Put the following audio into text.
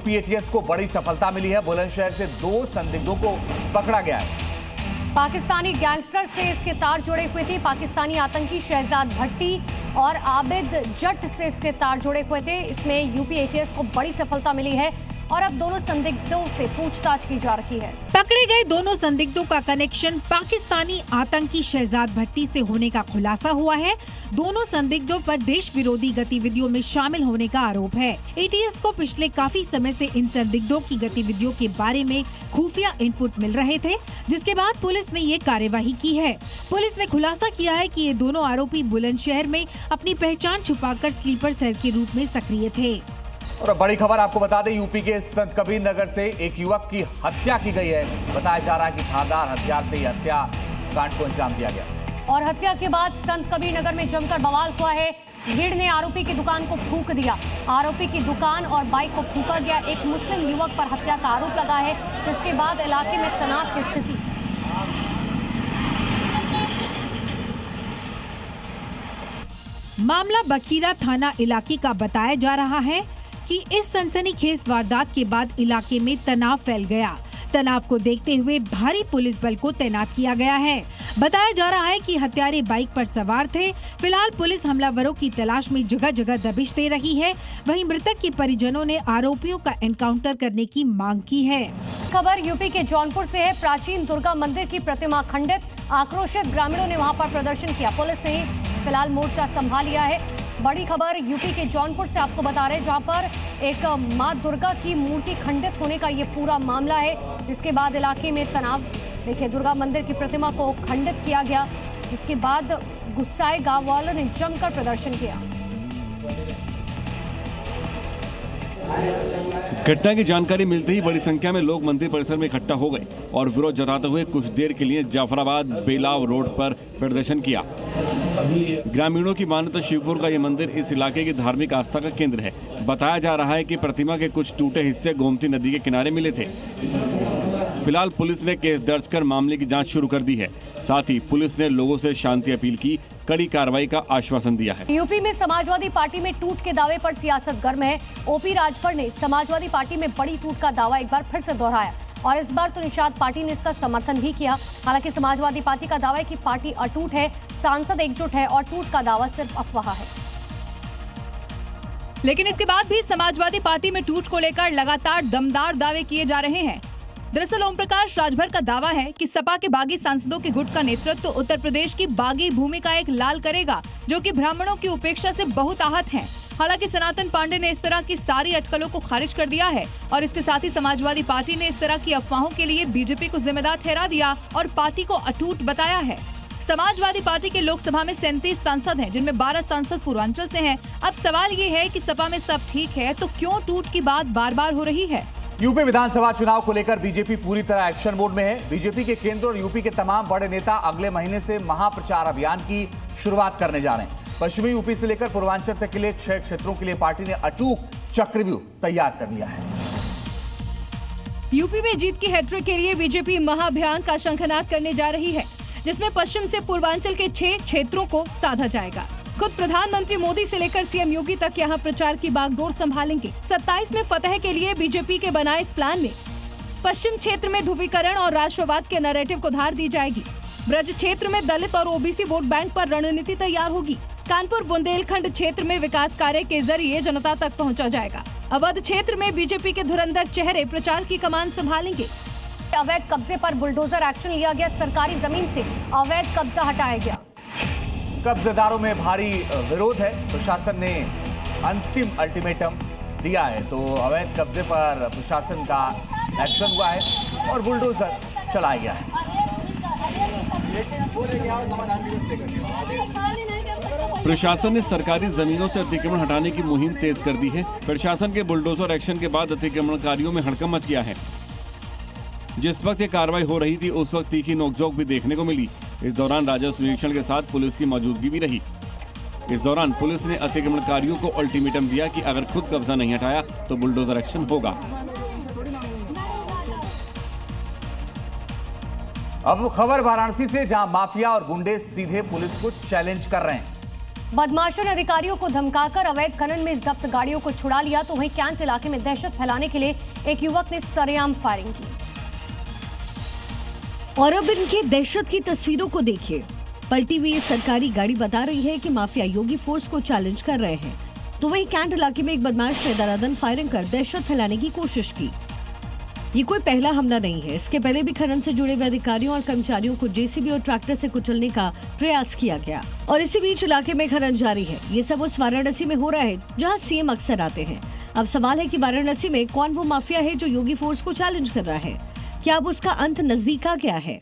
UP ATS को बड़ी सफलता मिली है। बुलंदशहर से 2 संदिग्धों को पकड़ा गया है। पाकिस्तानी गैंगस्टर से इसके तार जुड़े हुए थे। पाकिस्तानी आतंकी शहजाद भट्टी और आबिद जट से इसके तार जुड़े हुए थे। इसमें यूपी एटीएस को बड़ी सफलता मिली है और अब दोनों संदिग्धों से पूछताछ की जा रही है। पकड़े गए दोनों संदिग्धों का कनेक्शन पाकिस्तानी आतंकी शहजाद भट्टी से होने का खुलासा हुआ है। दोनों संदिग्धों पर देश विरोधी गतिविधियों में शामिल होने का आरोप है। एटीएस को पिछले काफी समय से इन संदिग्धों की गतिविधियों के बारे में खुफिया इनपुट मिल रहे थे, जिसके बाद पुलिस ने ये कार्यवाही की है। पुलिस ने खुलासा किया है कि ये दोनों आरोपी बुलंदशहर में अपनी पहचान छुपाकर स्लीपर सेल के रूप में सक्रिय थे। और बड़ी खबर आपको बता दें, यूपी के संत कबीर नगर से एक युवक की हत्या की गई है। बताया जा रहा है कि धारदार हथियार से यह हत्या कांड को अंजाम दिया गया और हत्या के बाद संत कबीर नगर में जमकर बवाल हुआ है। भीड़ ने आरोपी की दुकान को फूंक दिया। आरोपी की दुकान और बाइक को फूंका गया। एक मुस्लिम युवक पर हत्या का आरोप लगा है, जिसके बाद इलाके में तनाव की स्थिति। मामला बखीरा थाना इलाके का बताया जा रहा है कि इस सनसनीखेज वारदात के बाद इलाके में तनाव फैल गया। तनाव को देखते हुए भारी पुलिस बल को तैनात किया गया है। बताया जा रहा है कि हत्यारे बाइक पर सवार थे। फिलहाल पुलिस हमलावरों की तलाश में जगह जगह दबिश दे रही है। वहीं मृतक के परिजनों ने आरोपियों का एनकाउंटर करने की मांग की है। खबर यूपी के जौनपुर से है। प्राचीन दुर्गा मंदिर की प्रतिमा खंडित। आक्रोशित ग्रामीणों ने वहां पर प्रदर्शन किया। पुलिस ने फिलहाल मोर्चा संभाल लिया है। बड़ी खबर यूपी के जौनपुर से आपको बता रहे हैं, जहां पर एक मां दुर्गा की मूर्ति खंडित होने का ये पूरा मामला है, जिसके बाद इलाके में तनाव। देखिए, दुर्गा मंदिर की प्रतिमा को खंडित किया गया, जिसके बाद गुस्साए गांव वालों ने जमकर प्रदर्शन किया। घटना की जानकारी मिलते ही बड़ी संख्या में लोग मंदिर परिसर में इकट्ठा हो गए और विरोध जताते हुए कुछ देर के लिए जाफराबाद बेलाव रोड पर प्रदर्शन किया। ग्रामीणों की माने तो शिवपुर का ये मंदिर इस इलाके की धार्मिक आस्था का केंद्र है। बताया जा रहा है कि प्रतिमा के कुछ टूटे हिस्से गोमती नदी के किनारे मिले थे। फिलहाल पुलिस ने केस दर्ज कर मामले की जांच शुरू कर दी है। साथ ही पुलिस ने लोगों से शांति अपील की, कड़ी कार्रवाई का आश्वासन दिया है। यूपी में समाजवादी पार्टी में टूट के दावे पर सियासत गर्म है। ओपी राजभर ने समाजवादी पार्टी में बड़ी टूट का दावा एक बार फिर से दोहराया और इस बार तो निषाद पार्टी ने इसका समर्थन भी किया। हालांकि समाजवादी पार्टी का दावा है कि पार्टी अटूट है, सांसद एकजुट है और टूट का दावा सिर्फ अफवाह है। लेकिन इसके बाद भी समाजवादी पार्टी में टूट को लेकर लगातार दमदार दावे किए जा रहे हैं। दरअसल ओम प्रकाश राजभर का दावा है कि सपा के बागी सांसदों के गुट का नेतृत्व तो उत्तर प्रदेश की बागी भूमि का एक लाल करेगा, जो कि ब्राह्मणों की उपेक्षा से बहुत आहत हैं। हालांकि सनातन पांडे ने इस तरह की सारी अटकलों को खारिज कर दिया है और इसके साथ ही समाजवादी पार्टी ने इस तरह की अफवाहों के लिए बीजेपी को जिम्मेदार ठहरा दिया और पार्टी को अटूट बताया है। समाजवादी पार्टी के लोकसभा में 37 सांसद हैं, जिनमें 12 सांसद पूर्वांचल से हैं। अब सवाल ये है कि सपा में सब ठीक है तो क्यों टूट की बात बार बार हो रही है। यूपी विधानसभा चुनाव को लेकर बीजेपी पूरी तरह एक्शन मोड में है। बीजेपी के केंद्र और यूपी के तमाम बड़े नेता अगले महीने से महाप्रचार अभियान की शुरुआत करने जा रहे हैं। पश्चिमी यूपी से लेकर पूर्वांचल तक के लिए 6 क्षेत्रों के लिए पार्टी ने अचूक चक्रव्यूह तैयार कर लिया है। यूपी में जीत की हैट्रिक के लिए बीजेपी महाअभियान का शंखनाद करने जा रही है, जिसमें पश्चिम से पूर्वांचल के 6 क्षेत्रों को साधा जाएगा। खुद प्रधानमंत्री मोदी से लेकर सीएम योगी तक यहां प्रचार की बागडोर संभालेंगे। 27 में फतह के लिए बीजेपी के बनाए इस प्लान में पश्चिम क्षेत्र में ध्रुवीकरण और राष्ट्रवाद के नैरेटिव को धार दी जाएगी। ब्रज क्षेत्र में दलित और ओबीसी वोट बैंक पर रणनीति तैयार होगी। कानपुर बुंदेलखंड क्षेत्र में विकास कार्य के जरिए जनता तक पहुँचा जाएगा। अवध क्षेत्र में बीजेपी के धुरंधर चेहरे प्रचार की कमान संभालेंगे। अवैध कब्जे पर बुलडोजर एक्शन लिया गया। सरकारी जमीन से अवैध कब्जा हटाया गया। कब्जेदारों में भारी विरोध है। प्रशासन ने अंतिम अल्टीमेटम दिया है, तो अवैध कब्जे पर प्रशासन का एक्शन हुआ है और बुलडोजर चलाया गया है। प्रशासन ने सरकारी जमीनों से अतिक्रमण हटाने की मुहिम तेज कर दी है। प्रशासन के बुलडोजर एक्शन के बाद अतिक्रमणकारियों में हड़कंप मच गया है। जिस वक्त ये कार्रवाई हो रही थी उस वक्त तीखी नोकझोंक भी देखने को मिली। इस दौरान राजस्व निरीक्षण के साथ पुलिस की मौजूदगी भी रही। इस दौरान पुलिस ने अतिक्रमणकारियों को अल्टीमेटम दिया कि अगर खुद कब्जा नहीं हटाया तो बुलडोजर एक्शन होगा। अब खबर वाराणसी से, जहां माफिया और गुंडे सीधे पुलिस को चैलेंज कर रहे हैं। बदमाशों ने अधिकारियों को धमकाकर अवैध खनन में जब्त गाड़ियों को छुड़ा लिया, तो वहीं कैंट इलाके में दहशत फैलाने के लिए एक युवक ने सरेआम फायरिंग की। और अब इनकी दहशत की तस्वीरों को देखिए। पलटी हुई सरकारी गाड़ी बता रही है कि माफिया योगी फोर्स को चैलेंज कर रहे हैं, तो वहीं कैंट इलाके में एक बदमाश ने दरादन फायरिंग कर दहशत फैलाने की कोशिश की। ये कोई पहला हमला नहीं है, इसके पहले भी खनन से जुड़े हुए अधिकारियों और कर्मचारियों को जेसीबी और ट्रैक्टर से कुचलने का प्रयास किया गया और इसी बीच इलाके में खनन जारी है। ये सब उस वाराणसी में हो रहा है जहां सीएम अक्सर आते हैं। अब सवाल है कि वाराणसी में कौन वो माफिया है जो योगी फोर्स को चैलेंज कर रहा है? क्या अब उसका अंत नजदीक आ गया है?